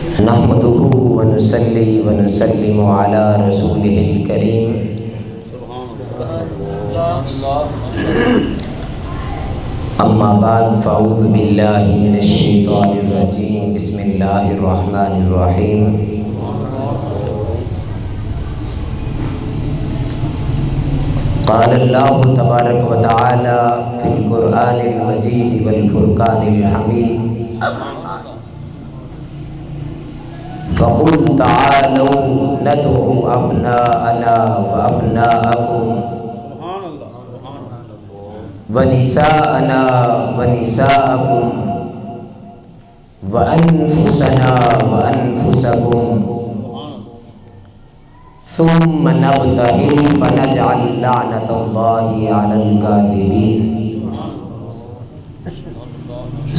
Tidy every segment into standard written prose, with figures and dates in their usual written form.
نحمده ونصلي ونسلم على رسوله الكريم اما بعد فاعوذ باللہ من الشیطان الرجیم بسم اللہ الرحمن الرحیم قال اللہ تبارک وتعالی فی القرآن المجید والفرقان الحمید فقل تعالوا ندعو ابناءنا وابناءکم ونساءنا ونساءکم وانفسنا وانفسکم ثم نبتہل فنجعل لعنت اللہ علی الکاذبین۔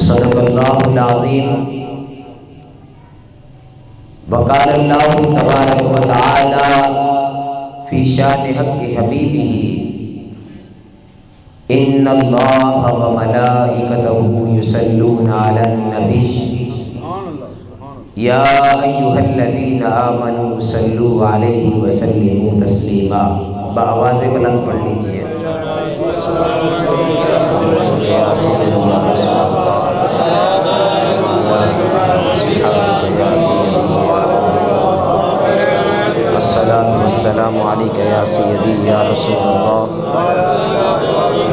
صدق اللہ العظیم۔ وقال اللہ تبارک وتعالی فی شان حق حبیبہ ان اللہ وملائکتہ یصلون علی النبی یا ایھا الذین آمنوا صلوا علیہ وسلموا تسلیما۔ بآواز بلند پڑھ لیجیے۔ الصلاۃ والسلام علیک یا سیدی یا رسول اللہ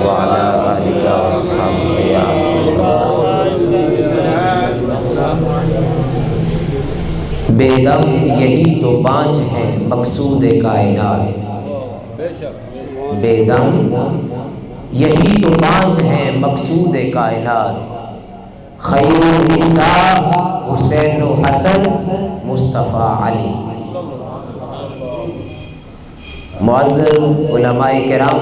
وعلی آلک واصحابک یا حبیب اللہ۔ بے دم یہی تو پانچ ہیں مقصود کائنات، بے دم یہی تو پانچ ہیں مقصود کائنات، خیر النساء حسین و حسن مصطفیٰ علی۔ معزز علماء کرام،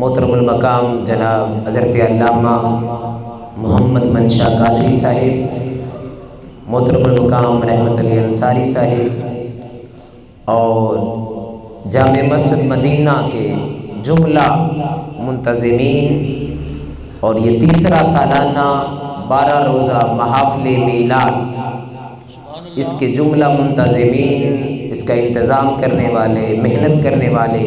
محترم المقام جناب حضرت علامہ محمد منشا قادری صاحب، محترم المقام رحمت علی انصاری صاحب، اور جامع مسجد مدینہ کے جملہ منتظمین، اور یہ تیسرا سالانہ 12 روزہ محافل میلاد، اس کے جملہ منتظمین، اس کا انتظام کرنے والے، محنت کرنے والے،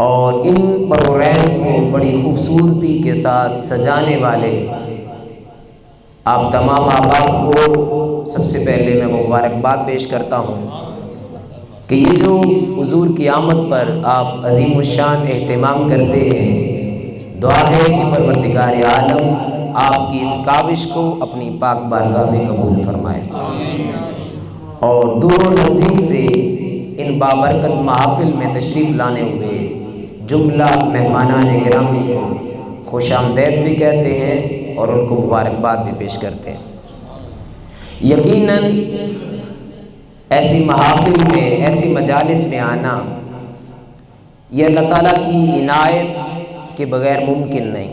اور ان پروگرامز کو بڑی خوبصورتی کے ساتھ سجانے والے آپ تمام احباب کو سب سے پہلے میں مبارکباد پیش کرتا ہوں کہ یہ جو حضور کی آمد پر آپ عظیم الشان اہتمام کرتے ہیں، دعا ہے کہ پروردگار عالم آپ کی اس کاوش کو اپنی پاک بارگاہ میں قبول فرمائے، اور دور و نزدیک سے ان بابرکت محافل میں تشریف لانے ہوئے جملہ مہمانان گرامی کو خوش آمدید بھی کہتے ہیں اور ان کو مبارکباد بھی پیش کرتے ہیں۔ یقیناً ایسی محافل میں، ایسی مجالس میں آنا یہ اللہ تعالیٰ کی عنایت کے بغیر ممکن نہیں۔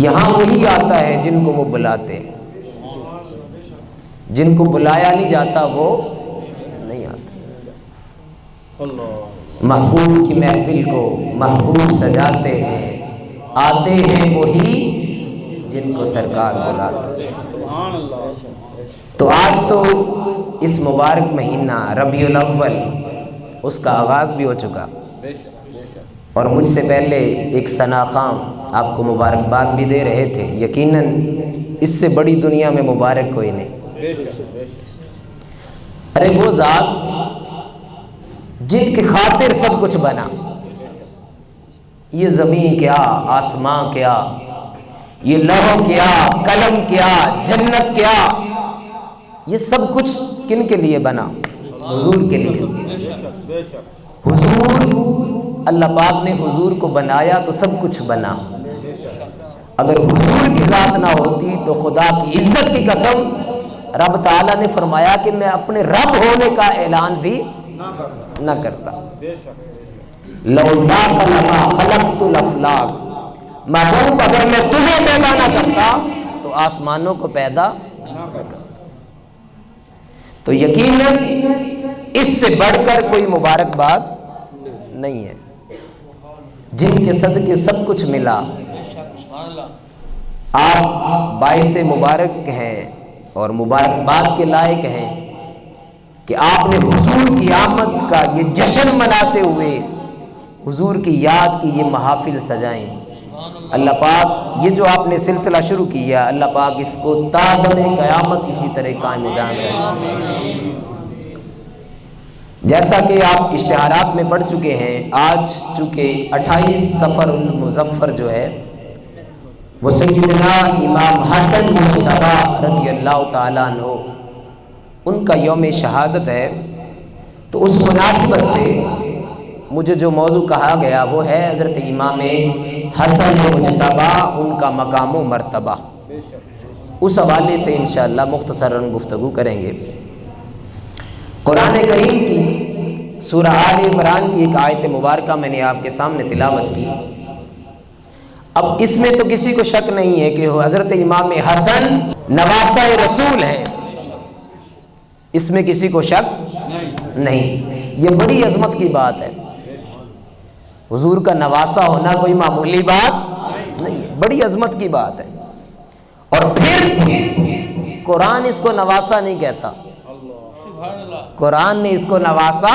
یہاں وہی آتا ہے جن کو وہ بلاتے ہیں، جن کو بلایا نہیں جاتا وہ نہیں آتا۔ محبوب کی محفل کو محبوب سجاتے ہیں، آتے ہیں وہی جن کو سرکار بلاتے ہیں۔ تو آج تو اس مبارک مہینہ ربیع الاول اس کا آغاز بھی ہو چکا، اور مجھ سے پہلے ایک ثنا خان آپ کو مبارکباد بھی دے رہے تھے۔ یقیناً اس سے بڑی دنیا میں مبارک کوئی نہیں۔ ارے وہ ذات جن کی خاطر سب کچھ بنا، یہ زمین کیا، آسمان کیا، یہ لوح کیا، قلم کیا، جنت کیا، یہ سب کچھ کن کے لیے بنا؟ حضور کے لیے۔ حضور، اللہ پاک نے حضور کو بنایا تو سب کچھ بنا۔ اگر حضور کی ذات نہ ہوتی تو خدا کی عزت کی قسم رب تعالیٰ نے فرمایا کہ میں اپنے رب ہونے کا اعلان بھی نہ کرتا۔ لولاک لما خلقت الافلاک، محبوب اگر میں تجھے پیدا نہ کرتا تو آسمانوں کو پیدا نہ کرتا۔ تو یقیناً اس سے بڑھ کر کوئی مبارکباد نہیں ہے۔ جن کے صدقے سب کچھ ملا، آپ باعث مبارک ہیں اور مبارکباد کے لائق ہیں کہ آپ نے حضور کی آمد کا یہ جشن مناتے ہوئے حضور کی یاد کی یہ محافل سجائیں۔ اللہ پاک یہ جو آپ نے سلسلہ شروع کیا، اللہ پاک اس کو تا دم قیامت اسی طرح قائم دائم رکھے۔ جیسا کہ آپ اشتہارات میں پڑھ چکے ہیں، آج چونکہ 28 صفر المظفر جو ہے وہ سیدنا امام حسن مجتبی رضی اللہ تعالیٰ عنہ ان کا یوم شہادت ہے، تو اس مناسبت سے مجھے جو موضوع کہا گیا وہ ہے حضرت امام حسن مجتبی، ان کا مقام و مرتبہ۔ اس حوالے سے انشاءاللہ مختصراً گفتگو کریں گے۔ قرآن کریم کی سورہ آل عمران کی ایک آیت مبارکہ میں نے آپ کے سامنے تلاوت کی۔ اب اس میں تو کسی کو شک نہیں ہے کہ حضرت امام حسن نواسہ رسول ہیں، اس میں کسی کو شک نہیں۔ یہ بڑی عظمت کی بات ہے، حضور کا نواسہ ہونا کوئی معمولی بات نہیں ہے، بڑی عظمت کی بات ہے۔ اور پھر قرآن اس کو نواسہ نہیں کہتا، قرآن نے اس کو نواسہ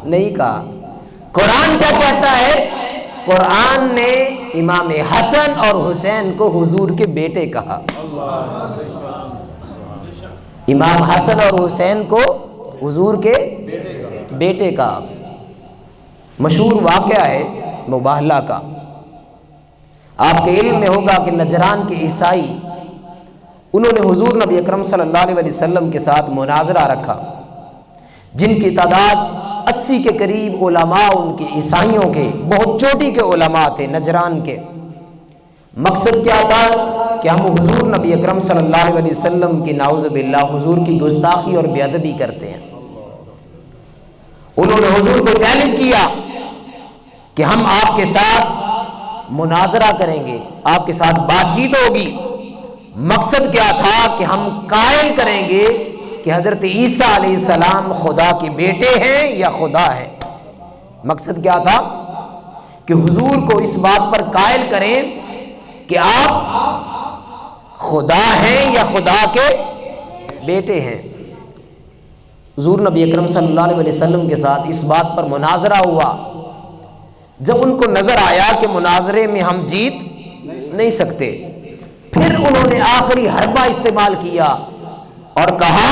نہیں کہا۔ قرآن کیا کہتا ہے؟ قرآن نے امام حسن اور حسین کو حضور کے بیٹے کہا۔ امام حسن اور حسین کو حضور کے بیٹے کہا۔ مشہور واقعہ ہے مباہلہ کا، آپ کے علم میں ہوگا کہ نجران کے عیسائی انہوں نے حضور نبی اکرم صلی اللہ علیہ وسلم کے ساتھ مناظرہ رکھا، جن کی تعداد 80 کے قریب علماء ان کے عیسائیوں کے، بہت چوٹی کے علماء تھے نجران کے۔ مقصد کیا تھا کہ ہم حضور نبی اکرم صلی اللہ علیہ وسلم کی نعوذ باللہ حضور کی گستاخی اور بے ادبی کرتے ہیں۔ انہوں نے حضور کو چیلنج کیا کہ ہم آپ کے ساتھ مناظرہ کریں گے، آپ کے ساتھ بات چیت ہوگی۔ مقصد کیا تھا کہ ہم قائل کریں گے کہ حضرت عیسیٰ علیہ السلام خدا کے بیٹے ہیں یا خدا ہے۔ مقصد کیا تھا کہ حضور کو اس بات پر قائل کریں کہ آپ خدا ہیں یا خدا کے بیٹے ہیں۔ حضور نبی اکرم صلی اللہ علیہ وسلم کے ساتھ اس بات پر مناظرہ ہوا۔ جب ان کو نظر آیا کہ مناظرے میں ہم جیت نہیں سکتے، پھر انہوں نے آخری حربہ استعمال کیا اور کہا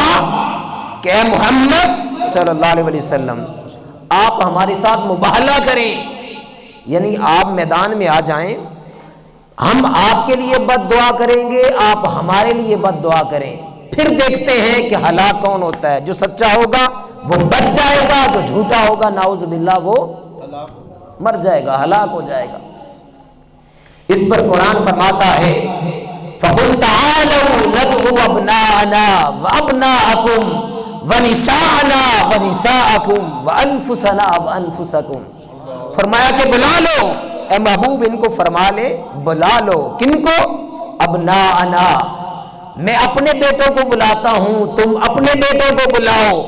کہ اے محمد صلی اللہ علیہ وسلم، آپ ہمارے ساتھ مباہلہ کریں، یعنی آپ میدان میں آ جائیں، ہم آپ کے لیے بد دعا کریں گے، آپ ہمارے لیے بد دعا کریں، پھر دیکھتے ہیں کہ ہلاک کون ہوتا ہے۔ جو سچا ہوگا وہ بچ جائے گا، جو جھوٹا ہوگا نعوذ باللہ وہ مر جائے گا، ہلاک ہو جائے گا۔ اس پر قرآن فرماتا ہے فَقُلْ تَعَالَوْا نَدْعُ أَبْنَاءَنَا وَأَبْنَاءَكُمْ وَنِسَاءَنَا وَنِسَاءَكُمْ وَأَنفُسَنَا وَأَنفُسَكُمْ۔ فرمایا کہ بلا لو، اے محبوب ان کو فرما لے، بلا لو، کن کو؟ ابناءنا، میں اپنے بیٹوں کو بلاتا ہوں، تم اپنے بیٹوں کو بلاؤ،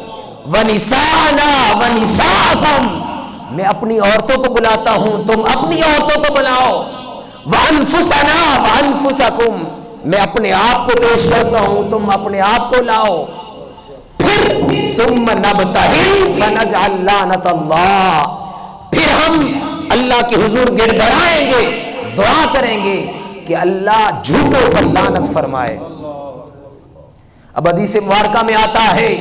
وَنِسَاءَنَا وَنِسَاءَكُمْ، میں اپنی عورتوں کو بلاتا ہوں، تم اپنی عورتوں کو بلاؤ، وَأَنفُسَنَا وَأَنفُسَكُمْ، میں اپنے آپ کو پیش کرتا ہوں، تم اپنے آپ کو لاؤ۔ پھر ثُمَّ نَبْتَهِلْ فَنَجْعَلْ لَعْنَةَ اللَّهِ، پھر ہم اللہ کے حضور گڑ گڑائیں گے، دعا کریں گے کہ اللہ جھوٹوں پر لعنت فرمائے۔ اب حدیث مبارکہ میں آتا ہے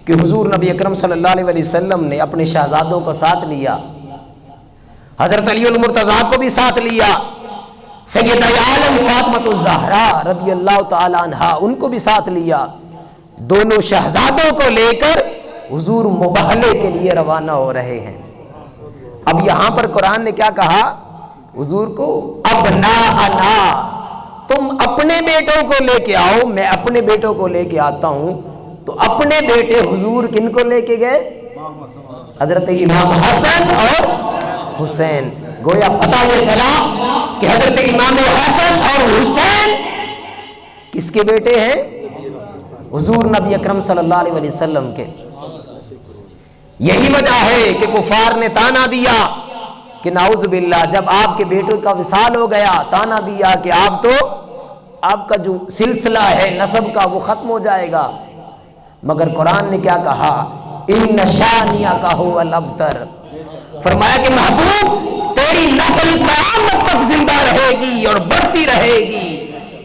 کہ حضور نبی اکرم صلی اللہ علیہ وسلم نے اپنے شہزادوں کو ساتھ لیا، حضرت علی المرتضیٰ کو بھی ساتھ لیا، سیدہ عالم فاطمہ الزہرا رضی اللہ تعالی عنہا ان کو بھی ساتھ لیا۔ دونوں شہزادوں کو لے کر حضور مباہلے کے لیے روانہ ہو رہے ہیں۔ اب یہاں پر قرآن نے کیا کہا حضور کو؟ ابناءنا، تم اپنے بیٹوں کو لے کے آؤ، میں اپنے بیٹوں کو لے کے آتا ہوں۔ تو اپنے بیٹے حضور کن کو لے کے گئے؟ حضرت امام حسن اور حسین۔ گویا پتہ یہ چلا کہ حضرت امام حسن اور حسین کس کے بیٹے ہیں؟ حضور نبی اکرم صلی اللہ علیہ وسلم کے۔ یہی وجہ ہے کہ کفار نے تانا دیا کہ نعوذ باللہ جب آپ کے بیٹے کا وصال ہو گیا تانا دیا کہ آپ کا جو سلسلہ ہے نسب کا وہ ختم ہو جائے گا، مگر قرآن نے کیا کہا؟ ان شانئک ھو الابتر، فرمایا کہ محبوب تیری نسل قیامت تک زندہ رہے گی اور بڑھتی رہے گی۔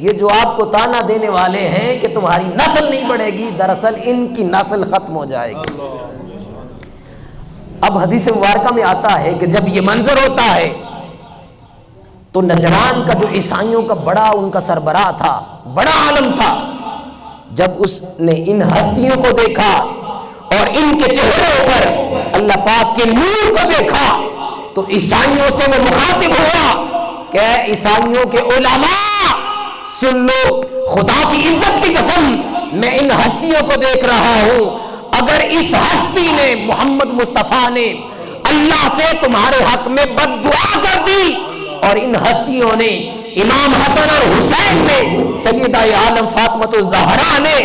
یہ جو آپ کو تانا دینے والے ہیں کہ تمہاری نسل نہیں بڑھے گی، دراصل ان کی نسل ختم ہو جائے گی۔ اب حدیث مبارکہ میں آتا ہے کہ جب یہ منظر ہوتا ہے تو نجران کا جو عیسائیوں کا بڑا ان کا سربراہ تھا، بڑا عالم تھا، جب اس نے ان ہستیوں کو دیکھا اور ان کے چہروں پر اللہ پاک کے نور کو دیکھا تو عیسائیوں سے وہ مخاطب ہوا کہ اے عیسائیوں کے علماء سن لو، خدا کی عزت کی قسم میں ان ہستیوں کو دیکھ رہا ہوں، اگر اس ہستی نے محمد مصطفیٰ نے اللہ سے تمہارے حق میں بد دعا کر دی اور ان ہستیوں نے امام حسن اور حسین نے، سیدہ عالم فاطمہ الزہرا نے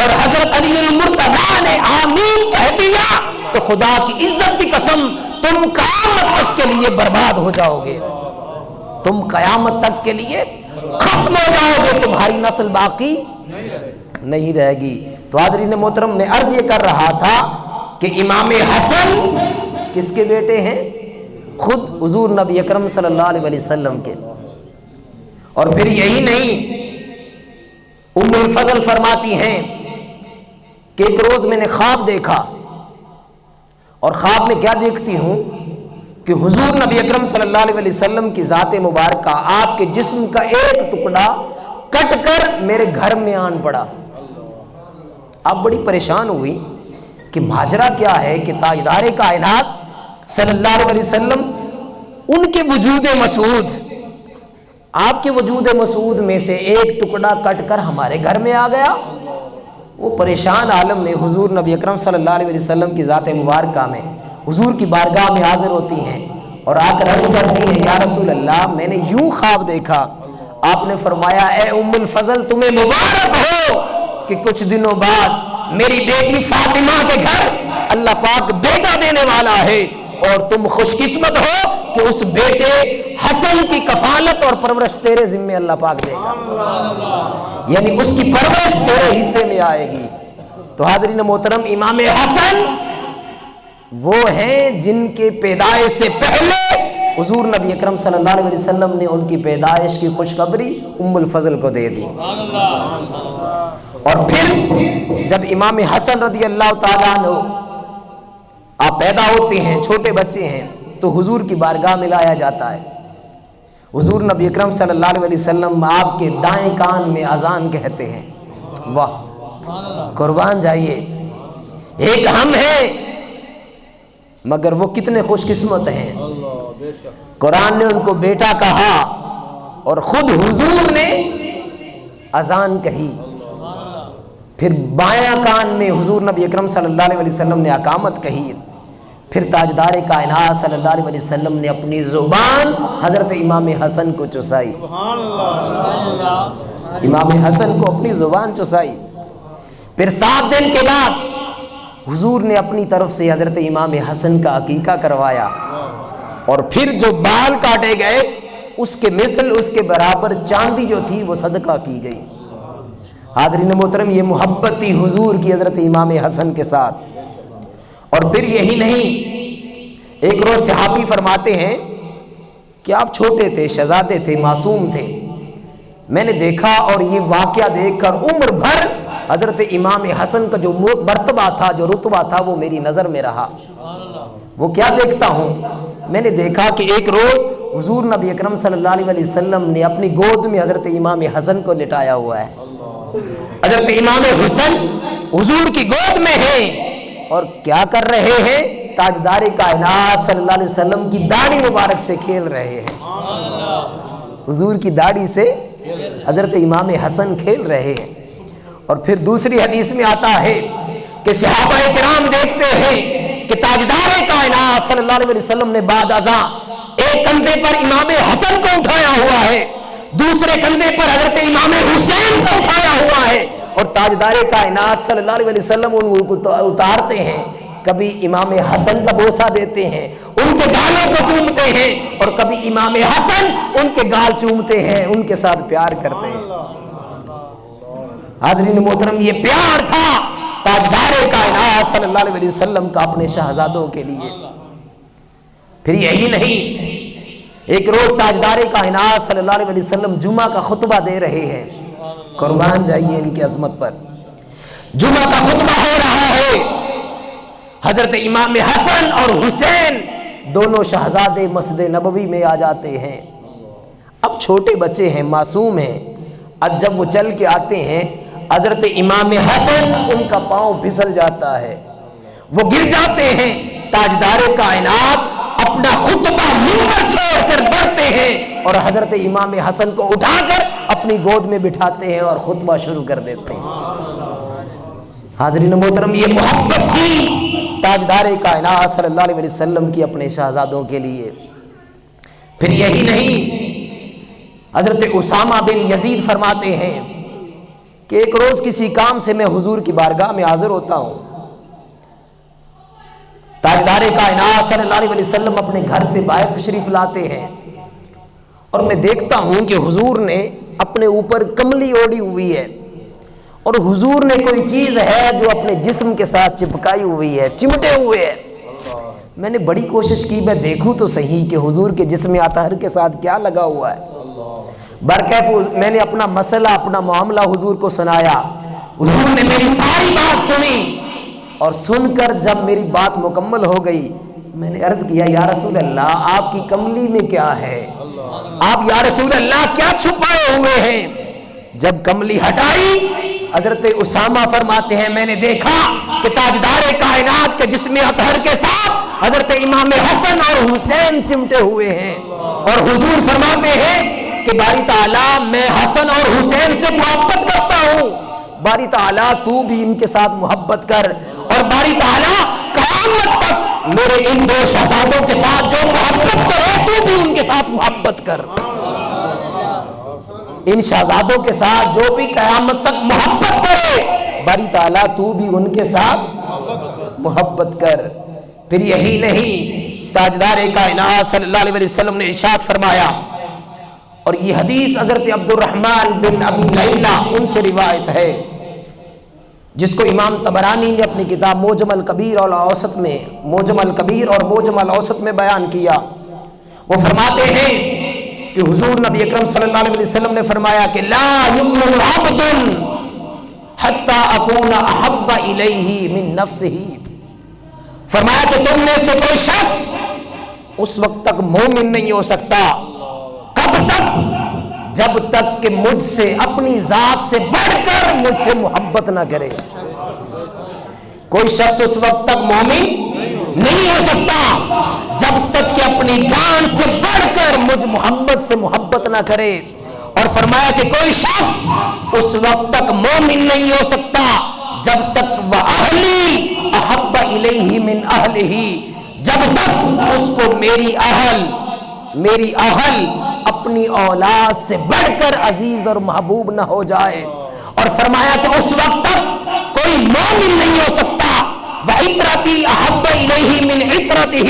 اور حضرت علی المرتضیٰ نے آمین کہہ دیا تو خدا کی عزت کی قسم تم قیامت تک کے لیے برباد ہو جاؤ گے، تم قیامت تک کے لیے ختم ہو جاؤ گے، تمہاری نسل باقی نہیں رہے گی۔ تو حاضرین محترم میں عرض یہ کر رہا تھا کہ امام حسن کس کے بیٹے ہیں؟ خود حضور نبی اکرم صلی اللہ علیہ وسلم کے۔ اور پھر یہی نہیں، ام الفضل فرماتی ہیں کہ ایک روز میں نے خواب دیکھا اور خواب میں کیا دیکھتی ہوں کہ حضور نبی اکرم صلی اللہ علیہ وسلم کی ذات مبارکہ آپ کے جسم کا ایک ٹکڑا کٹ کر میرے گھر میں آن پڑا۔ آپ بڑی پریشان ہوئی کہ ماجرا کیا ہے کہ تاجدار کائنات صلی اللہ علیہ وسلم ان کے وجود مسعود، آپ کے وجود مسعود میں سے ایک ٹکڑا کٹ کر ہمارے گھر میں آ گیا۔ وہ پریشان عالم میں حضور نبی اکرم صلی اللہ علیہ وسلم کی ذات مبارکہ میں حضور کی بارگاہ میں حاضر ہوتی ہیں اور آ کر عرض کرتی ہیں یا رسول اللہ میں نے یوں خواب دیکھا، آپ نے فرمایا اے ام الفضل تمہیں مبارک ہو کہ کچھ دنوں بعد میری بیٹی فاطمہ کے گھر اللہ پاک بیٹا دینے والا ہے اور تم خوش قسمت ہو کہ اس بیٹے حسن کی کفالت اور پرورش تیرے ذمے اللہ پاک دے گا، یعنی اس کی پرورش تیرے حصے میں آئے گی۔ تو حاضرین محترم امام حسن وہ ہیں جن کے پیدائش سے پہلے حضور نبی اکرم صلی اللہ علیہ وسلم نے ان کی پیدائش کی خوشخبری ام الفضل کو دے دی۔ اور پھر جب امام حسن رضی اللہ تعالیٰ عنہ آپ پیدا ہوتے ہیں، چھوٹے بچے ہیں، تو حضور کی بارگاہ میں لایا جاتا ہے۔ حضور نبی اکرم صلی اللہ علیہ وسلم آپ کے دائیں کان میں اذان کہتے ہیں۔ واہ، قربان جائیے، ایک ہم ہیں مگر وہ کتنے خوش قسمت ہیں، قرآن نے ان کو بیٹا کہا اور خود حضور نے اذان کہی۔ پھر بایاں کان میں حضور نبی اکرم صلی اللہ علیہ وسلم نے اقامت کہی۔ پھر تاجدار کائنات صلی اللہ علیہ وسلم نے اپنی زبان حضرت امام حسن کو چسائی، امام حسن کو اپنی زبان چسائی۔ پھر 7 دن کے بعد حضور نے اپنی طرف سے حضرت امام حسن کا عقیقہ کروایا اور پھر جو بال کاٹے گئے اس کے مثل، اس کے برابر چاندی جو تھی وہ صدقہ کی گئی۔ حاضرین محترم یہ محبت تھی حضور کی حضرت امام حسن کے ساتھ۔ اور پھر یہی نہیں، ایک روز صحابی فرماتے ہیں کہ آپ چھوٹے تھے، شہزادے تھے، معصوم تھے، میں نے دیکھا اور یہ واقعہ دیکھ کر عمر بھر حضرت امام حسن کا جو مرتبہ تھا، جو رتبہ تھا، وہ میری نظر میں رہا۔ وہ کیا دیکھتا ہوں؟ میں نے دیکھا کہ ایک روز حضور نبی اکرم صلی اللہ علیہ وسلم نے اپنی گود میں حضرت امام حسن کو لٹایا ہوا ہے۔ حضرت امام حسن حضور کی گود میں ہیں اور کیا کر رہے ہیں؟ تاجدار کائنات صلی اللہ علیہ وسلم کی داڑھی مبارک سے کھیل رہے ہیں، حضور کی داڑھی سے حضرت امام حسن کھیل رہے ہیں۔ اور پھر دوسری حدیث میں آتا ہے کہ صحابہ کرام دیکھتے ہیں کہ تاجدار کائنات صلی اللہ علیہ وسلم نے بعد ازاں ایک کندھے پر امام حسن کو اٹھایا ہوا ہے، دوسرے کندھے پر حضرت امام حسین کو اٹھایا ہوا ہے، اور تاجدار کائنات صلی اللہ علیہ وسلم ان کو اتارتے ہیں، کبھی امام حسن کا بوسہ دیتے ہیں ان کے گالوں کو چومتے ہیں، اور کبھی امام حسن ان کے گال چومتے ہیں، ان کے ساتھ پیار کرتے ہیں۔ حاضرین محترم، یہ پیار تھا تاجدار کائنات صلی اللہ علیہ وسلم کا اپنے شہزادوں کے لیے۔ پھر یہی نہیں، ایک روز تاجدار کائنات صلی اللہ علیہ وسلم جمعہ کا خطبہ دے رہے ہیں، قربان جائیے ان کی عظمت پر۔ جمعہ کا خطبہ ہو رہا ہے، حضرت امام حسن اور حسین دونوں شہزادے مسجد نبوی میں آ جاتے ہیں۔ اب چھوٹے بچے ہیں، معصوم ہیں، اب جب وہ چل کے آتے ہیں، حضرت امام حسن ان کا پاؤں پھسل جاتا ہے، وہ گر جاتے ہیں۔ تاجدار کائنات اپنا خطبہ منبر چھوڑ کر بڑھتے ہیں اور حضرت امام حسن کو اٹھا کر اپنی گود میں بٹھاتے ہیں اور خطبہ شروع کر دیتے ہیں۔ حاضرین محترم، یہ محبت تھی تاجدار کائنات صلی اللہ علیہ وسلم کی اپنے شہزادوں کے لیے۔ پھر یہی نہیں، حضرت اسامہ بن یزید فرماتے ہیں کہ ایک روز کسی کام سے میں حضور کی بارگاہ میں حاضر ہوتا ہوں۔ تاجدار کائنات صلی اللہ علیہ وسلم اپنے گھر سے باہر تشریف لاتے ہیں اور میں دیکھتا ہوں کہ حضور نے اپنے اوپر کملی اوڑھی ہوئی ہے اور حضور نے کوئی چیز ہے جو اپنے جسم کے ساتھ چپکائی ہوئی ہے، چمٹے ہوئے ہے۔ میں نے بڑی کوشش کی میں دیکھوں تو صحیح کہ حضور کے جسم اطہر کے ساتھ کیا لگا ہوا ہے۔ برکیف میں نے اپنا مسئلہ، اپنا معاملہ حضور کو سنایا۔ حضور نے میری ساری بات سنی اور سن کر جب میری بات مکمل ہو گئی، میں نے عرض کیا یا رسول اللہ آپ کی کملی میں کیا ہے؟ آپ یا رسول اللہ کیا چھپائے ہوئے ہیں؟ جب کملی ہٹائی، حضرت اسامہ فرماتے ہیں میں نے دیکھا کہ تاجدار کائنات کے جسم اطہر کے ساتھ حضرت امام حسن اور حسین چمٹے ہوئے ہیں، اور حضور فرماتے ہیں کہ باری تعالیٰ میں حسن اور حسین سے محبت کرتا ہوں، باری تعالیٰ تو بھی ان کے ساتھ محبت کر، اور باری تعالیٰ قیامت تک میرے ان دو شہزادوں کے ساتھ جو محبت کرے تو بھی ان کے ساتھ محبت کر۔ ان شہزادوں کے ساتھ جو بھی قیامت تک محبت کرے، باری تعالیٰ تو بھی ان کے ساتھ محبت کر۔ پھر یہی نہیں، تاجدار کائنات صلی اللہ علیہ وسلم نے ارشاد فرمایا، اور یہ حدیث حضرت عبد الرحمن بن ابی لیلہ ان سے روایت ہے، جس کو امام طبرانی نے اپنی کتاب موجم الکبیر اور اوسط میں، موجم الکبیر اور موجم الاوسط میں بیان کیا۔ وہ فرماتے ہیں کہ حضور نبی اکرم صلی اللہ علیہ وسلم نے فرمایا کہ لا یؤمن عبد حتی اکون احب الیہ من نفسہ، فرمایا کہ تم میں سے کوئی شخص اس وقت تک مومن نہیں ہو سکتا، کب تک؟ جب تک کہ مجھ سے اپنی ذات سے بڑھ کر مجھ سے محبت نہ کرے۔ کوئی شخص اس وقت تک مومن نہیں ہو سکتا جب تک کہ اپنی جان سے بڑھ کر مجھ محمد سے محبت نہ کرے، اور فرمایا کہ کوئی شخص اس وقت تک مومن نہیں ہو سکتا جب تک وَأَهْلِي أَحَبَّ إِلَيْهِ مِنْ أَهْلِهِ، جب تک اس کو میری اہل اپنی اولاد سے بڑھ کر عزیز اور محبوب نہ ہو جائے، اور فرمایا کہ اس وقت تک کوئی مومن نہیں ہو سکتا وَعِطْرَتِي أَحَبَّ إِلَيْهِ مِنْ عِطْرَتِهِ،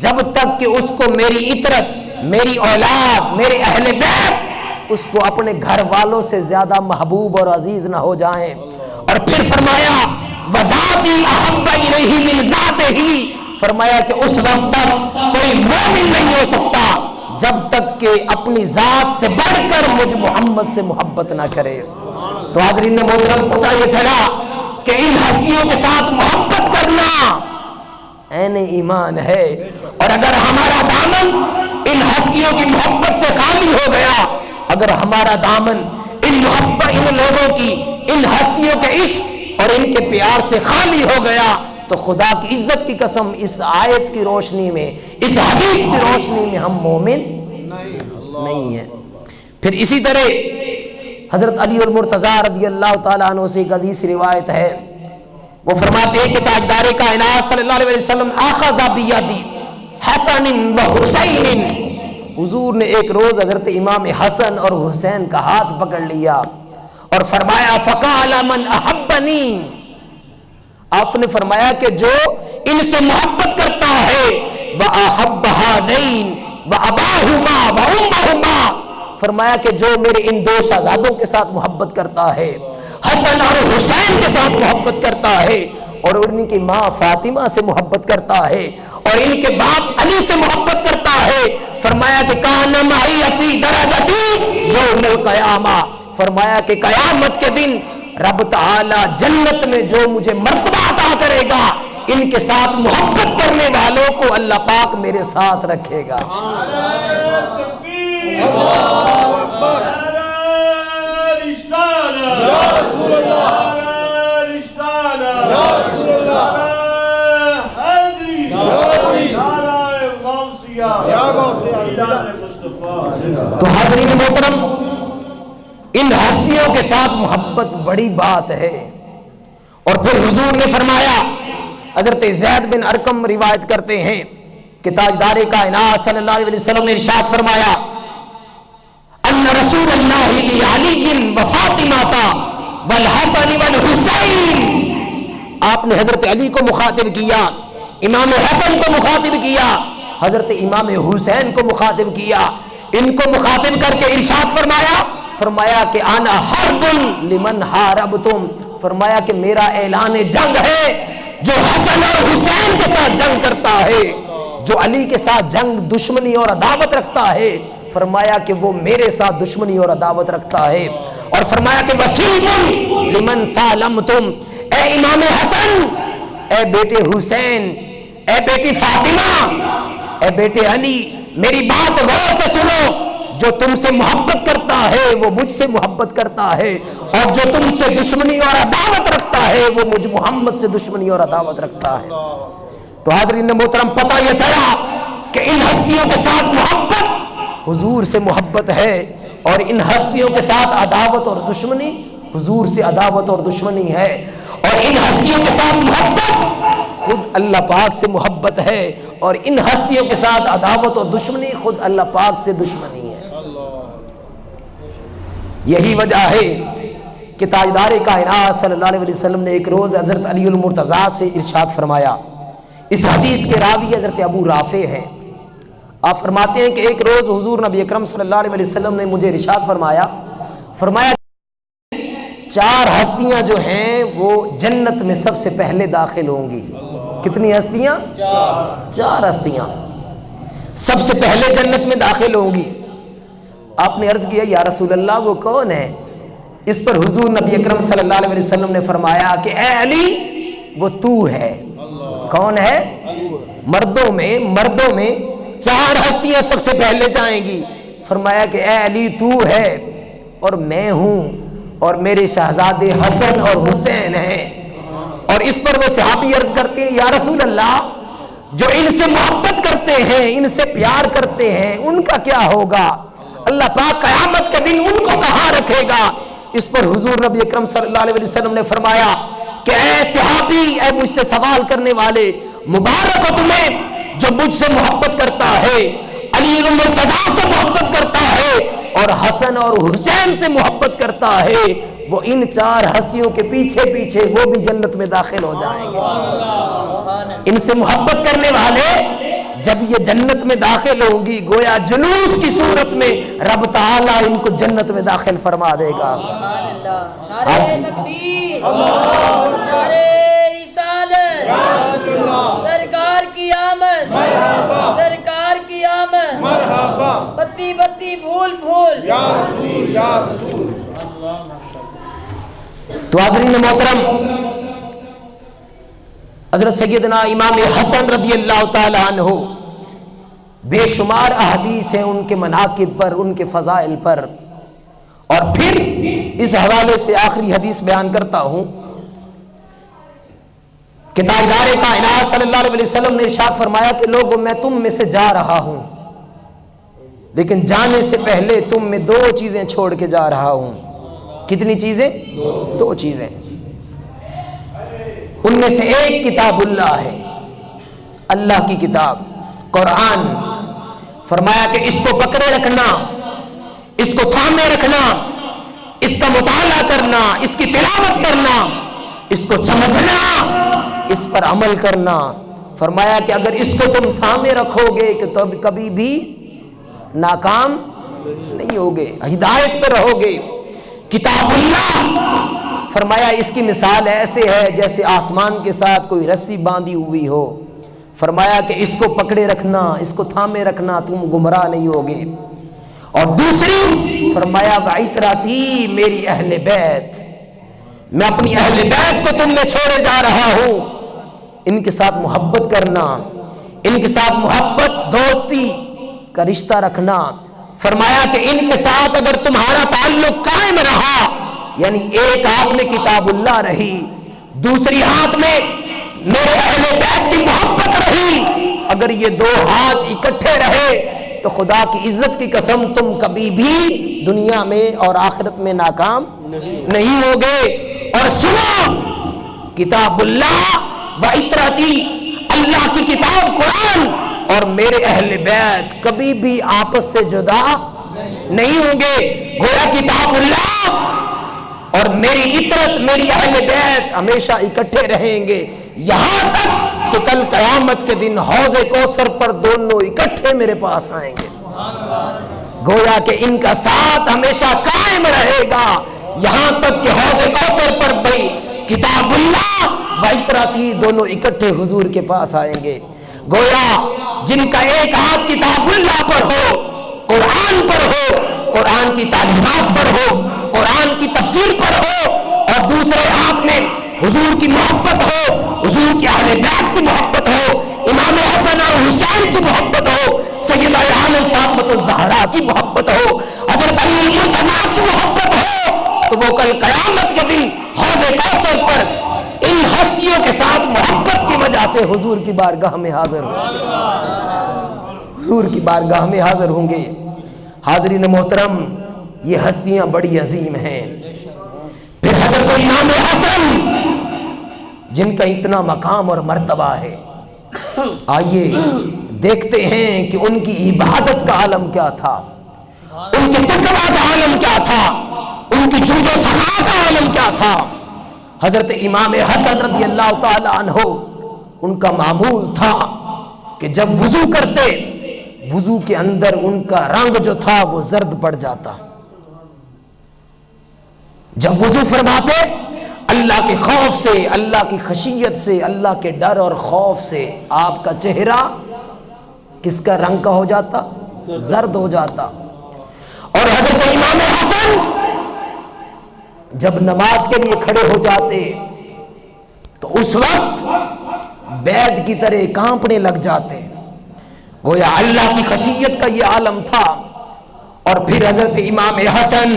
جب تک کہ اس کو میری عطرت، میری اولاد، میرے اہل بیت اس کو اپنے گھر والوں سے زیادہ محبوب اور عزیز نہ ہو جائیں۔ اور پھر فرمایا وَذَاتِي أَحَبَّ إِلَيْهِ مِنْ ذَاتِهِ، فرمایا کہ اس وقت تک کوئی مومن نہیں ہو سکتا جب تک کہ اپنی ذات سے بڑھ کر مجھ محمد سے محبت نہ کرے۔ تو حاضرین محترم، پتہ یہ چلا کہ ان ہستیوں کے ساتھ محبت کرنا عین ایمان ہے، اور اگر ہمارا دامن ان ہستیوں کی محبت سے خالی ہو گیا، اگر ہمارا دامن ان لوگوں کی، ان ہستیوں کے عشق اور ان کے پیار سے خالی ہو گیا، تو خدا کی عزت کی قسم اس آیت کی روشنی میں، اس حدیث کی روشنی میں ہم مومن نہیں ہیں۔ پھر اسی طرح حضرت علی المرتضیٰ رضی اللہ تعالیٰ عنہ سے ایک حدیث روایت ہے، وہ فرماتے ہیں کہ تاجدار کائنات صلی اللہ علیہ وسلم اخذ بید حسن و حسین، حضور نے ایک روز حضرت امام حسن اور حسین کا ہاتھ پکڑ لیا اور فرمایا فقال من احبنی، آپ نے فرمایا کہ جو ان سے محبت کرتا ہے وَأَحَبَّ هَذَيْنِ وَأَبَاهُمَا وَأُمَّهُمَا، فرمایا کہ جو میرے ان دو شہزادوں کے ساتھ محبت کرتا ہے، حسن اور حسین کے ساتھ محبت کرتا ہے، اور ان کی ماں فاطمہ سے محبت کرتا ہے، اور ان کے باپ علی سے محبت کرتا ہے، فرمایا کہ کان معی فی درجتی یوم القیامہ، فرمایا کہ قیامت کے دن رب تعالی جنت میں جو مجھے مرتبہ عطا کرے گا، ان کے ساتھ محبت کرنے والوں کو اللہ پاک میرے ساتھ رکھے گا۔ تو حاضرین محترم، ان ہستیوں کے ساتھ محبت بڑی بات ہے۔ اور پھر حضور نے فرمایا، حضرت زید بن ارقم روایت کرتے ہیں کہ تاجدار کائنات صلی اللہ علیہ وسلم نے ارشاد فرمایا، ان رسول اللہ لعلی و فاطمہ والحسن والحسین، آپ نے حضرت علی کو مخاطب کیا، امام حسن کو مخاطب کیا، حضرت امام حسین کو مخاطب کیا، ان کو مخاطب کر کے ارشاد فرمایا کہ انا حرب لمن حاربتم، فرمایا کہ میرا اعلان جنگ ہے جو حسن اور حسین کے ساتھ جنگ کرتا ہے، جو علی کے ساتھ جنگ دشمنی اور عداوت رکھتا ہے، فرمایا کہ وہ میرے ساتھ دشمنی اور عداوت رکھتا ہے، اور فرمایا کہ وسلم لمن سالمتم، اے امام حسن، اے بیٹے حسین، اے بیٹی فاطمہ، اے بیٹے علی، میری بات غور سے سنو، جو تم سے محبت کرتا ہے وہ مجھ سے محبت کرتا ہے، اور جو تم سے دشمنی اور عداوت رکھتا ہے وہ مجھ محمد سے دشمنی اور عداوت رکھتا ہے۔ تو حاضرین محترم، پتہ یہ چلا کہ ان ہستیوں کے ساتھ محبت حضور سے محبت ہے، اور ان ہستیوں کے ساتھ عداوت اور دشمنی حضور سے عداوت اور دشمنی ہے، اور ان ہستیوں کے ساتھ محبت خود اللہ پاک سے محبت ہے، اور ان ہستیوں کے ساتھ عداوت اور دشمنی خود اللہ پاک سے دشمنی ہے۔ یہی وجہ ہے کہ تاجدار کائنات صلی اللہ علیہ وسلم نے ایک روز حضرت علی المرتضیٰ سے ارشاد فرمایا، اس حدیث کے راوی حضرت ابو رافع ہیں، آپ فرماتے ہیں کہ ایک روز حضور نبی اکرم صلی اللہ علیہ وسلم نے مجھے ارشاد فرمایا 4 ہستیاں جو ہیں وہ جنت میں سب سے پہلے داخل ہوں گی۔ کتنی ہستیاں؟ 4 ہستیاں سب سے پہلے جنت میں داخل ہوں گی۔ آپ نے عرض کیا یا رسول اللہ وہ کون ہے؟ اس پر حضور نبی اکرم صلی اللہ علیہ وسلم نے فرمایا کہ اے علی وہ تو ہے۔ کون ہے؟ مردوں میں 4 ہستیاں سب سے پہلے جائیں گی۔ فرمایا کہ اے علی تو ہے اور میں ہوں اور میرے شہزادے حسن اور حسین ہیں۔ اور اس پر وہ صحابی عرض کرتے ہیں یا رسول اللہ جو ان سے محبت کرتے ہیں، ان سے پیار کرتے ہیں، ان کا کیا ہوگا؟ اللہ پاک قیامت کے دن ان کو کہاں رکھے گا؟ اس پر حضور نبی اکرم صلی اللہ علیہ وسلم نے فرمایا کہ اے صحابی، اے مجھ سے سوال کرنے والے، مبارک ہو تمہیں جو مجھ سے محبت کرتا ہے، علی المرتضیٰ سے محبت کرتا ہے اور حسن اور حسین سے محبت کرتا ہے، وہ ان 4 ہستیوں کے پیچھے پیچھے وہ بھی جنت میں داخل ہو جائیں گے۔ ان سے محبت کرنے والے جب یہ جنت میں داخل ہوں گی، گویا جلوس کی صورت میں رب تعالیٰ ان کو جنت میں داخل فرما دے گا۔ نعرہ تکبیر، نعرہ رسالت، سرکار کی آمد، سرکار کی آمد، بتی بتی بھول بھول۔ تو حضرین محترم، حضرت سیدنا امام حسن رضی اللہ تعالی عنہ بے شمار احادیث ہیں ان کے مناقب پر، ان کے فضائل پر، اور پھر اس حوالے سے آخری حدیث بیان کرتا ہوں کہ تاجدار کائنات صلی اللہ علیہ وسلم نے ارشاد فرمایا کہ لوگوں میں تم میں سے جا رہا ہوں، لیکن جانے سے پہلے تم میں 2 چیزیں چھوڑ کے جا رہا ہوں۔ کتنی چیزیں؟ 2 چیزیں۔ ان میں سے ایک کتاب اللہ ہے، اللہ کی کتاب قرآن۔ فرمایا کہ اس کو پکڑے رکھنا، اس کو تھامے رکھنا، اس کا مطالعہ کرنا، اس کی تلاوت کرنا، اس کو سمجھنا، اس پر عمل کرنا۔ فرمایا کہ اگر اس کو تم تھامے رکھو گے کہ تو کبھی بھی ناکام نہیں ہوگے، ہدایت پہ رہو گے۔ کتاب اللہ، فرمایا اس کی مثال ایسے ہے جیسے آسمان کے ساتھ کوئی رسی باندھی ہوئی ہو، فرمایا کہ اس کو پکڑے رکھنا، اس کو تھامے رکھنا، تم گمراہ نہیں ہوگے۔ اور دوسری فرمایا وعترتی، میری اہل بیت، میں اپنی اہل بیت کو تم میں چھوڑے جا رہا ہوں، ان کے ساتھ محبت کرنا، ان کے ساتھ محبت دوستی کا رشتہ رکھنا۔ فرمایا کہ ان کے ساتھ اگر تمہارا تعلق قائم رہا، یعنی ایک ہاتھ میں کتاب اللہ رہی، دوسری ہاتھ میں میرے اہل بیت کی محبت رہی، اگر یہ دو ہاتھ اکٹھے رہے تو خدا کی عزت کی قسم تم کبھی بھی دنیا میں اور آخرت میں ناکام نہیں ہوگے۔ اور سنو، کتاب اللہ و عترتی، اللہ کی کتاب قرآن اور میرے اہل بیت کبھی بھی آپس سے جدا نہیں ہوں گے۔ گویا کتاب اللہ اور میری عترت، میری اہل بیت ہمیشہ اکٹھے رہیں گے، یہاں تک کہ کل قیامت کے دن حوض کوثر پر دونوں اکٹھے میرے پاس آئیں گے۔ گویا کہ ان کا ساتھ ہمیشہ قائم رہے گا، یہاں تک کہ حوض کوثر پر بھی کتاب اللہ و عترتی دونوں اکٹھے حضور کے پاس آئیں گے۔ گویا جن کا ایک ہاتھ کتاب اللہ پر ہو، قرآن پر ہو، قرآن کی تعلیمات پر ہو، قرآن کی تفسیر پر ہو، اور دوسرے ہاتھ میں حضور کی محبت ہو، حضور کی اہل بیت کی محبت ہو، امام حسن اور حسین کی محبت ہو، سیدہ عالم فاطمہ الزہرا کی محبت ہو، حضرت علی المرتضیٰ کی محبت ہو، تو وہ کل قیامت کے دن حوض کوثر پر ان ہستیوں کے ساتھ محبت کی وجہ سے حضور کی بارگاہ میں حاضر ہوں گے، حضور کی بارگاہ میں حاضر ہوں گے۔ حاضرین محترم، یہ ہستیاں بڑی عظیم ہیں۔ پھر حضرت امام حسن جن کا اتنا مقام اور مرتبہ ہے، آئیے دیکھتے ہیں کہ ان کی عبادت کا عالم کیا تھا، ان کے تقویٰ کا عالم کیا تھا، ان کی جود و سخا کا عالم کیا تھا۔ حضرت امام حسن رضی اللہ تعالی عنہ، ان کا معمول تھا کہ جب وضو کرتے، وضو کے اندر ان کا رنگ جو تھا وہ زرد پڑ جاتا، جب وضو فرماتے اللہ کے خوف سے، اللہ کی خشیت سے، اللہ کے ڈر اور خوف سے آپ کا چہرہ کس کا رنگ کا ہو جاتا؟ زرد ہو جاتا۔ اور حضرت امام حسن جب نماز کے لیے کھڑے ہو جاتے تو اس وقت بید کی طرح کانپنے لگ جاتے، گویا اللہ کی خشیت کا یہ عالم تھا۔ اور پھر حضرت امام حسن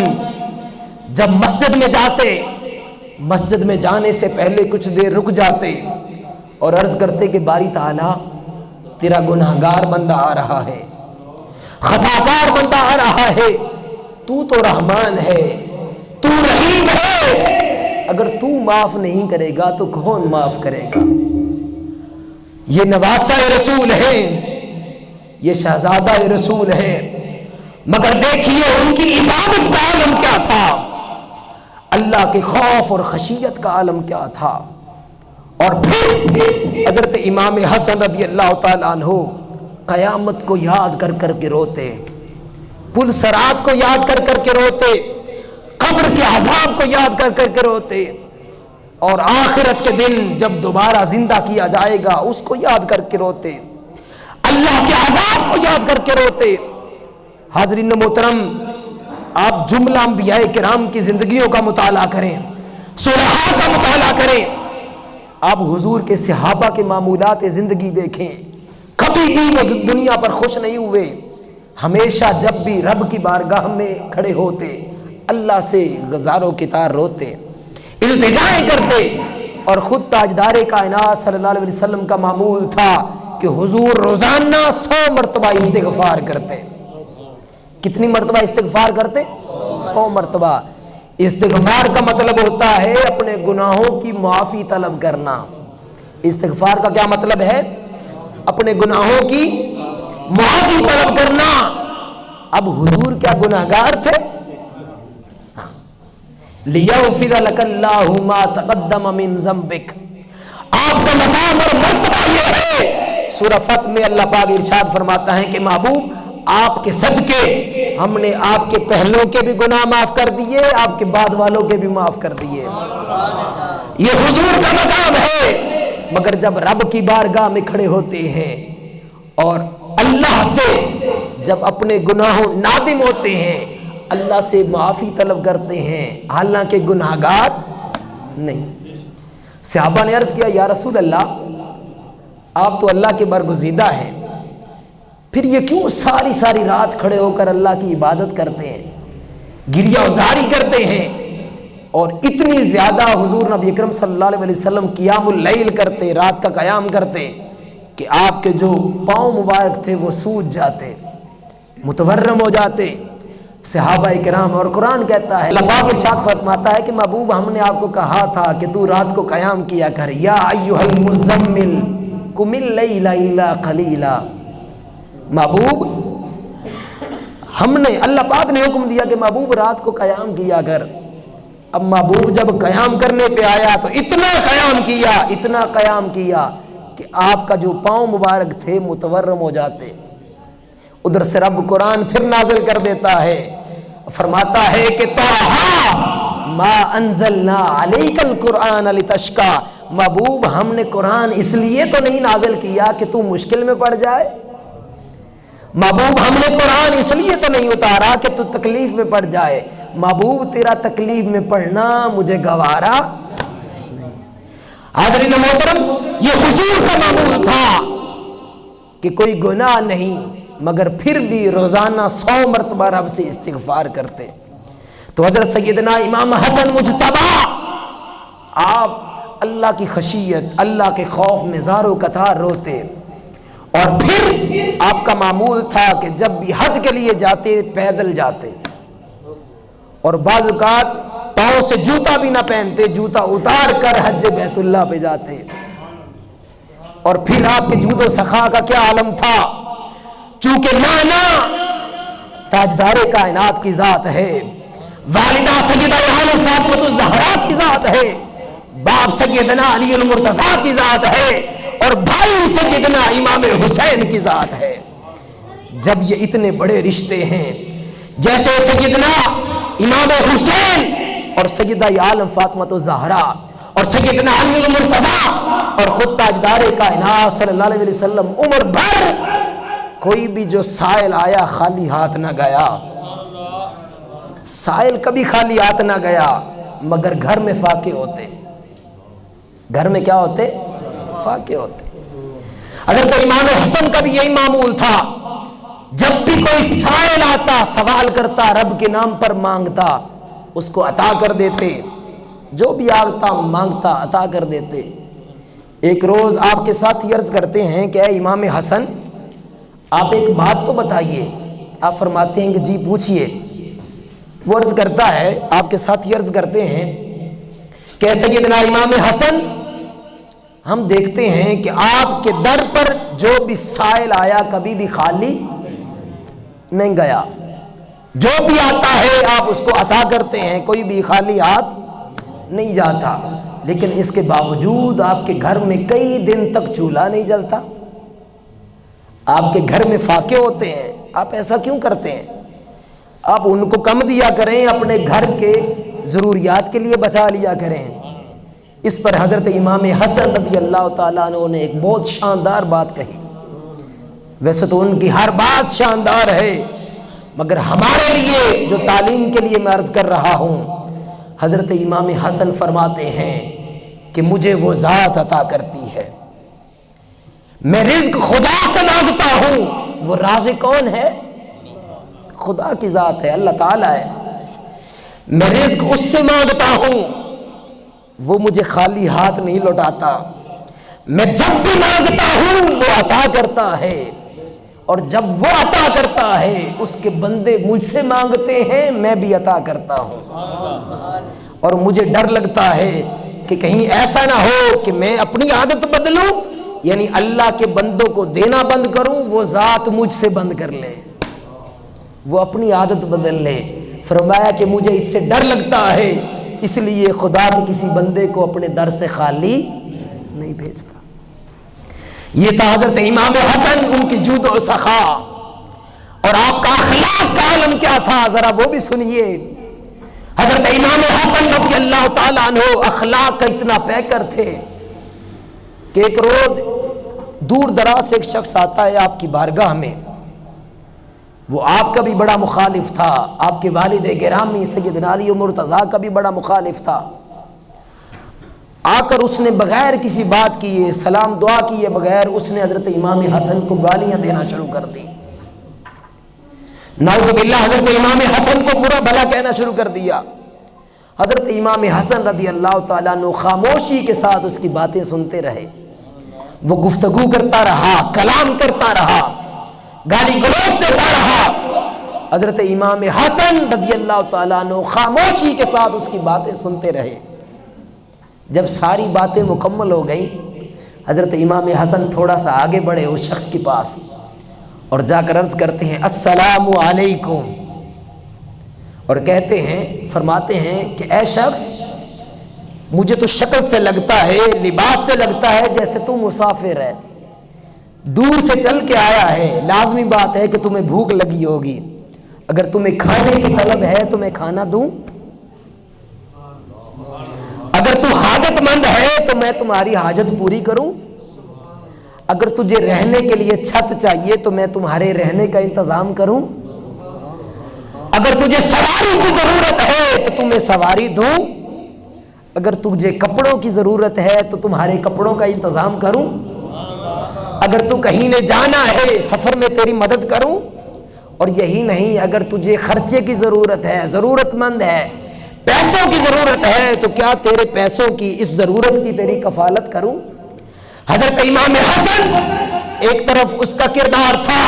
جب مسجد میں جاتے، مسجد میں جانے سے پہلے کچھ دیر رک جاتے اور عرض کرتے کہ باری تعالیٰ، تیرا گناہگار بندہ آ رہا ہے، خطاکار بندہ آ رہا ہے، تو رحمان ہے، تو رحیم ہے، اگر تو معاف نہیں کرے گا تو کون معاف کرے گا؟ یہ نواسہ رسول ہے، یہ شہزادہ رسول ہے، مگر دیکھیے ان کی عبادت کا عالم کیا تھا، اللہ کے خوف اور خشیت کا عالم کیا تھا۔ اور پھر حضرت امام حسن رضی اللہ تعالیٰ عنہ قیامت کو یاد کر کر کے روتے، پل صراط کو یاد کر کر کے روتے، قبر کے عذاب کو یاد کر کر کے روتے، اور آخرت کے دن جب دوبارہ زندہ کیا جائے گا اس کو یاد کر کے روتے، اللہ کے عذاب کو یاد کر کے روتے۔ حاضرین محترم، آپ جملہ انبیاء کرام کی زندگیوں کا مطالعہ کریں، صلحاء کا مطالعہ کریں، آپ حضور کے صحابہ کے معمولات زندگی دیکھیں، کبھی بھی وہ دنیا پر خوش نہیں ہوئے، ہمیشہ جب بھی رب کی بارگاہ میں کھڑے ہوتے اللہ سے گزارو کتار روتے، التجائیں کرتے۔ اور خود تاجدار کائنات صلی اللہ علیہ وسلم کا معمول تھا کہ حضور روزانہ 100 مرتبہ استغفار کرتے۔ کتنی مرتبہ استغفار کرتے؟ 100 مرتبہ۔ استغفار کا مطلب ہوتا ہے اپنے گناہوں کی معافی طلب کرنا۔ استغفار کا کیا مطلب ہے؟ اپنے گناہوں کی معافی طلب کرنا۔ اب حضور کیا گناہگار تھے؟ لِيَغْفِرَ لَكَ اللَّهُ مَا تَقَدَّمَ مِن ذَنبِكَ، آپ کا مقام اور مرتبہ یہ ہے۔ سورہ فتح میں اللہ پاک ارشاد فرماتا ہے کہ محبوب آپ کے صدقے ہم نے آپ کے پہلوں کے بھی گناہ معاف کر دیے، آپ کے بعد والوں کے بھی معاف کر دیے۔ یہ حضور کا مقام ہے، مگر جب رب کی بارگاہ میں کھڑے ہوتے ہیں اور اللہ سے جب اپنے گناہوں نادم ہوتے ہیں، اللہ سے معافی طلب کرتے ہیں، حالانکہ گناہگار نہیں۔ صحابہ نے عرض کیا یا رسول اللہ آپ تو اللہ کے برگزیدہ ہیں، پھر یہ کیوں ساری ساری رات کھڑے ہو کر اللہ کی عبادت کرتے ہیں، گریہ ازاری کرتے ہیں، اور اتنی زیادہ حضور نبی اکرم صلی اللہ علیہ وسلم قیام اللیل کرتے، رات کا قیام کرتے کہ آپ کے جو پاؤں مبارک تھے وہ سوج جاتے، متورم ہو جاتے صحابہ کرام۔ اور قرآن کہتا ہے، اللہ پاک ارشاد فرماتا ہے کہ محبوب ہم نے آپ کو کہا تھا کہ تو رات کو قیام کیا کر، یا ایھا المزمل قم اللیل الا قلیلا۔ محبوب ہم نے، اللہ پاک نے حکم دیا کہ محبوب رات کو قیام کیا کر۔ اب محبوب جب قیام کرنے پہ آیا تو اتنا قیام کیا کہ آپ کا جو پاؤں مبارک تھے متورم ہو جاتے۔ ادھر سے رب قرآن پھر نازل کر دیتا ہے، فرماتا ہے کہ طٰہٰ ما انزلنا علیک القرآن لتشقیٰ۔ محبوب ہم نے قرآن اس لیے تو نہیں نازل کیا کہ تو مشکل میں پڑ جائے، محبوب ہم نے قرآن اس لیے تو نہیں اتارا کہ تو تکلیف میں پڑ جائے، محبوب تیرا تکلیف میں پڑنا مجھے گوارا نہیں۔ حاضرین محترم، یہ حضور کا معمول تھا کہ کوئی گناہ نہیں، مگر پھر بھی روزانہ 100 مرتبہ رب سے استغفار کرتے۔ تو حضرت سیدنا امام حسن مجتبی آپ اللہ کی خشیت، اللہ کے خوف میں زارو قطار روتے، اور پھر آپ کا معمول تھا کہ جب بھی حج کے لیے جاتے پیدل جاتے، اور بعض اوقات پاؤں سے جوتا بھی نہ پہنتے، جوتا اتار کر حج بیت اللہ پہ جاتے۔ اور پھر آپ کے جود و سخا کا کیا عالم تھا، چونکہ نانا تاجدار کائنات کی ذات ہے، والدہ سیدہ عالم فاطمہ الزہرا کی ذات ہے، باپ سیدنا علی المرتضیٰ کی ذات ہے، اور بھائی سیدنا امام حسین کی ذات ہے۔ جب یہ اتنے بڑے رشتے ہیں، جیسے سیدنا امام حسین اور سیدہ عالم فاطمہ الزہرا اور سیدنا علی المرتضیٰ اور خود تاجدار کائنات صلی اللہ علیہ وسلم، عمر بھر کوئی بھی جو سائل آیا خالی ہاتھ نہ گیا، سائل کبھی خالی ہاتھ نہ گیا، مگر گھر میں فاقے ہوتے، گھر میں کیا ہوتے؟ فاقے ہوتے۔ حضرت امام حسن کا بھی یہی معمول تھا، جب بھی کوئی سائل آتا سوال کرتا، رب کے نام پر مانگتا، اس کو عطا کر دیتے، جو بھی آتا مانگتا عطا کر دیتے۔ ایک روز آپ کے ساتھ عرض کرتے ہیں کہ اے امام حسن آپ ایک بات تو بتائیے، آپ فرماتے ہیں کہ جی پوچھئے۔ وہ عرض کرتا ہے، آپ کے ساتھ عرض کرتے ہیں کہ سیدنا امام حسن ہم دیکھتے ہیں کہ آپ کے در پر جو بھی سائل آیا کبھی بھی خالی نہیں گیا، جو بھی آتا ہے آپ اس کو عطا کرتے ہیں، کوئی بھی خالی ہاتھ نہیں جاتا، لیکن اس کے باوجود آپ کے گھر میں کئی دن تک چولہا نہیں جلتا، آپ کے گھر میں فاقے ہوتے ہیں، آپ ایسا کیوں کرتے ہیں؟ آپ ان کو کم دیا کریں، اپنے گھر کے ضروریات کے لیے بچا لیا کریں۔ اس پر حضرت امام حسن رضی اللہ تعالیٰ عنہ نے ایک بہت شاندار بات کہی۔ ویسے تو ان کی ہر بات شاندار ہے، مگر ہمارے لیے جو تعلیم کے لیے میں عرض کر رہا ہوں، حضرت امام حسن فرماتے ہیں کہ مجھے وہ ذات عطا کرتی ہے، میں رزق خدا سے مانگتا ہوں، وہ رازق کون ہے؟ خدا کی ذات ہے، اللہ تعالیٰ ہے، میں رزق اس سے مانگتا ہوں، وہ مجھے خالی ہاتھ نہیں لوٹاتا، میں جب بھی مانگتا ہوں وہ عطا کرتا ہے، اور جب وہ عطا کرتا ہے اس کے بندے مجھ سے مانگتے ہیں، میں بھی عطا کرتا ہوں۔ اور مجھے ڈر لگتا ہے کہ کہیں ایسا نہ ہو کہ میں اپنی عادت بدلوں، یعنی اللہ کے بندوں کو دینا بند کروں، وہ ذات مجھ سے بند کر لے، وہ اپنی عادت بدل لے۔ فرمایا کہ مجھے اس سے ڈر لگتا ہے، اس لیے خدا کے کسی بندے کو اپنے در سے خالی نہیں بھیجتا۔ یہ تھا حضرت امام حسن، ان کی جود و سخا، اور آپ کا اخلاق کا عالم کیا تھا ذرا وہ بھی سنیے۔ حضرت امام حسن رضی اللہ تعالیٰ عنہ اخلاق کا اتنا پیکر تھے کہ ایک روز دور دراز سے ایک شخص آتا ہے آپ کی بارگاہ میں، وہ آپ کا بھی بڑا مخالف تھا، آپ کے والد گرامی سیدنا علی مرتضیٰ کا بھی بڑا مخالف تھا۔ آ کر اس نے بغیر کسی بات کیے، سلام دعا کیے بغیر، اس نے حضرت امام حسن کو گالیاں دینا شروع کر دی۔ نعوذ باللہ، حضرت امام حسن کو برا بھلا کہنا شروع کر دیا۔ حضرت امام حسن رضی اللہ تعالیٰ عنہ خاموشی کے ساتھ اس کی باتیں سنتے رہے۔ وہ گفتگو کرتا رہا، کلام کرتا رہا، گالی گلوچ دیتا رہا۔ حضرت امام حسن رضی اللہ تعالیٰ عنہ خاموشی کے ساتھ اس کی باتیں سنتے رہے۔ جب ساری باتیں مکمل ہو گئیں، حضرت امام حسن تھوڑا سا آگے بڑھے اس شخص کے پاس اور جا کر عرض کرتے ہیں السلام علیکم، اور کہتے ہیں، فرماتے ہیں کہ اے شخص، مجھے تو شکل سے لگتا ہے، لباس سے لگتا ہے جیسے تو مسافر ہے، دور سے چل کے آیا ہے، لازمی بات ہے کہ تمہیں بھوک لگی ہوگی، اگر تمہیں کھانے کی طلب ہے تو میں کھانا دوں، اگر تو حاجت مند ہے تو میں تمہاری حاجت پوری کروں، اگر تجھے رہنے کے لیے چھت چاہیے تو میں تمہارے رہنے کا انتظام کروں، اگر تجھے سواری کی ضرورت ہے تو تمہیں سواری دوں، اگر تجھے کپڑوں کی ضرورت ہے تو تمہارے کپڑوں کا انتظام کروں، اگر تو کہیں نے جانا ہے سفر میں تیری مدد کروں، اور یہی نہیں اگر تجھے خرچے کی ضرورت ہے، ضرورت مند ہے، پیسوں کی ضرورت ہے تو کیا تیرے پیسوں کی اس ضرورت کی تیری کفالت کروں۔ حضرت امام حسن ایک طرف اس کا کردار تھا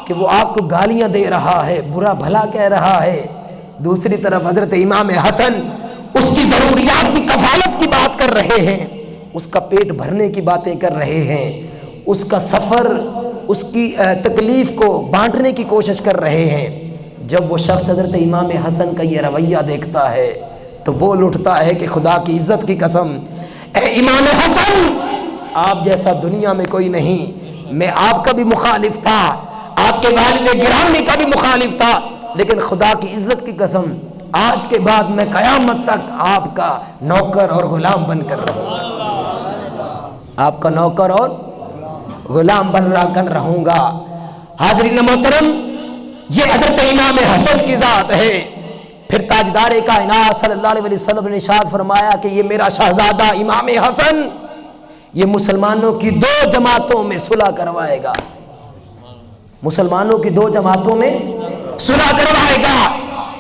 کہ وہ آپ کو گالیاں دے رہا ہے، برا بھلا کہہ رہا ہے، دوسری طرف حضرت امام حسن اس کی ضروریات کی کفالت کی بات کر رہے ہیں، اس کا پیٹ بھرنے کی باتیں کر رہے ہیں، اس کا سفر، اس کی تکلیف کو بانٹنے کی کوشش کر رہے ہیں۔ جب وہ شخص حضرت امام حسن کا یہ رویہ دیکھتا ہے تو بول اٹھتا ہے کہ خدا کی عزت کی قسم، اے امام حسن، آپ جیسا دنیا میں کوئی نہیں، میں آپ کا بھی مخالف تھا، آپ کے والد گرامی کا بھی مخالف تھا، لیکن خدا کی عزت کی قسم آج کے بعد میں قیامت تک آپ کا نوکر اور غلام بن کر رہوں گا، آپ کا نوکر اور غلام بن کر رہوں گا۔ حاضرین محترم، یہ حضرت امام حسن کی ذات ہے۔ پھر تاجدار کائنات صلی اللہ علیہ وسلم نے ارشاد فرمایا کہ یہ میرا شہزادہ امام حسن، یہ مسلمانوں کی 2 جماعتوں میں صلح کروائے گا، مسلمانوں کی 2 جماعتوں میں صلح کروائے گا۔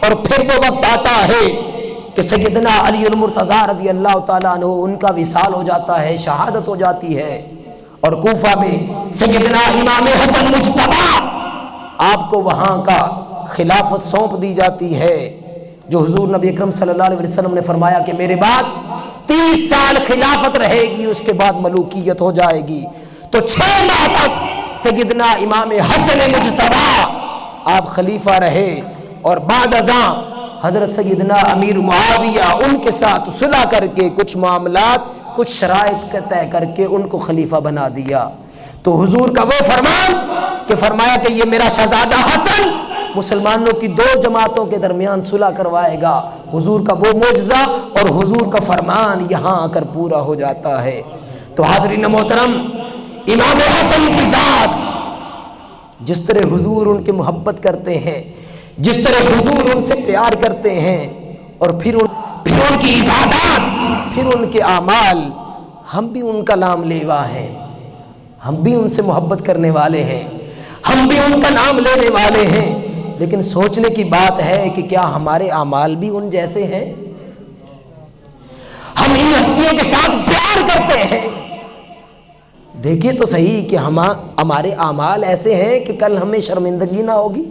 اور پھر وہ وقت آتا ہے کہ سیدنا علی المرتضیٰ رضی اللہ تعالیٰ عنہ ان کا وصال ہو جاتا ہے، شہادت ہو جاتی ہے، اور کوفہ میں سیدنا امام حسن مجتبی، آپ کو وہاں کا خلافت سونپ دی جاتی ہے، جو حضور نبی اکرم صلی اللہ علیہ وسلم نے فرمایا کہ میرے بعد 30 سال خلافت رہے گی، اس کے بعد ملوکیت ہو جائے گی۔ تو 6 ماہ تک سیدنا امام حسن مجتبی آپ خلیفہ رہے، اور بعد ازاں حضرت سیدنا امیر معاویہ ان کے ساتھ صلح کر کے کچھ معاملات، کچھ شرائط طے کر کے ان کو خلیفہ بنا دیا۔ تو حضور کا وہ فرمان کہ فرمایا کہ یہ میرا شہزادہ حسن مسلمانوں کی 2 جماعتوں کے درمیان صلح کروائے گا، حضور کا وہ معجزہ اور حضور کا فرمان یہاں آ کر پورا ہو جاتا ہے۔ تو حاضرین محترم، امام حسن کی ذات، جس طرح حضور ان کی محبت کرتے ہیں، جس طرح حضور ان سے پیار کرتے ہیں، اور پھر ان کی عبادات، پھر ان کے اعمال، ہم بھی ان کا نام لیوا ہیں، ہم بھی ان سے محبت کرنے والے ہیں، ہم بھی ان کا نام لینے والے ہیں، لیکن سوچنے کی بات ہے کہ کیا ہمارے اعمال بھی ان جیسے ہیں؟ ہم ان ہستیوں کے ساتھ پیار کرتے ہیں؟ دیکھیں تو صحیح کہ ہمارے اعمال ایسے ہیں کہ کل ہمیں شرمندگی نہ ہوگی۔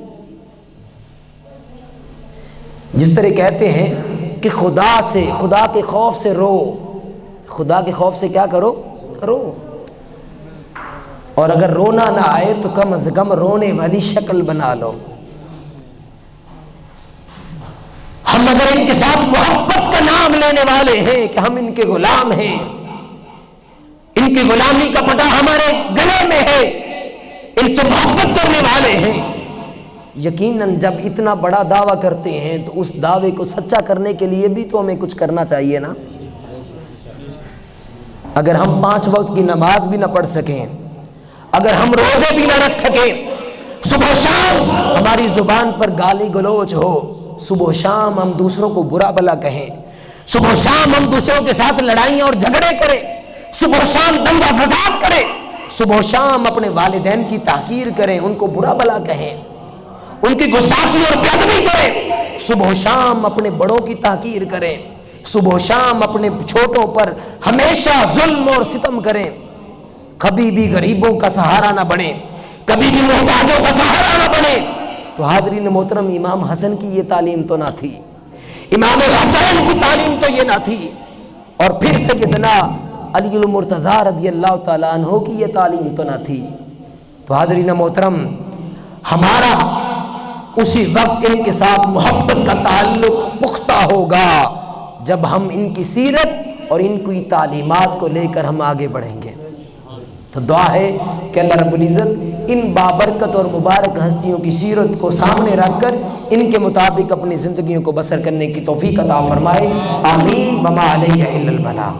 جس طرح کہتے ہیں کہ خدا کے خوف سے رو، خدا کے خوف سے کیا کرو؟ رو، اور اگر رونا نہ آئے تو کم از کم رونے والی شکل بنا لو۔ ہم اگر ان کے ساتھ محبت کا نام لینے والے ہیں کہ ہم ان کے غلام ہیں، ان کی غلامی کا پٹا ہمارے گلے میں ہے، ان سے محبت کرنے والے ہیں۔ یقیناً جب اتنا بڑا دعویٰ کرتے ہیں تو اس دعوے کو سچا کرنے کے لیے بھی تو ہمیں کچھ کرنا چاہیے نا۔ اگر ہم 5 وقت کی نماز بھی نہ پڑھ سکیں، اگر ہم روزے بھی نہ رکھ سکیں، صبح و شام ہماری زبان پر گالی گلوچ ہو، صبح و شام ہم دوسروں کو برا بھلا کہیں، صبح و شام ہم دوسروں کے ساتھ لڑائیاں اور جھگڑے کریں، صبح و شام دنگا فساد کریں، صبح و شام اپنے والدین کی تحقیر کریں، ان کو برا بھلا کہیں، ان کی گستاخی اور بے ادبی کریں، صبح و شام اپنے بڑوں کی تحقیر کریں، صبح و شام اپنے چھوٹوں پر ہمیشہ ظلم اور ستم کریں، کبھی بھی غریبوں کا سہارا نہ بنے، کبھی بھی محتاجوں کا سہارا نہ بنے۔ تو حاضرین محترم، امام حسن کی یہ تعلیم تو نہ تھی، امام حسین کی تعلیم تو یہ نہ تھی، اور پھر سیدنا علی المرتضیٰ رضی اللہ تعالیٰ عنہ کی یہ تعلیم تو نہ تھی۔ تو حاضرین محترم، ہمارا اسی وقت ان کے ساتھ محبت کا تعلق پختہ ہوگا جب ہم ان کی سیرت اور ان کی تعلیمات کو لے کر ہم آگے بڑھیں گے۔ تو دعا ہے کہ اللہ رب العزت ان بابرکت اور مبارک ہستیوں کی سیرت کو سامنے رکھ کر ان کے مطابق اپنی زندگیوں کو بسر کرنے کی توفیق عطا فرمائے۔ آمین۔ وما علیہ الا البلاغ۔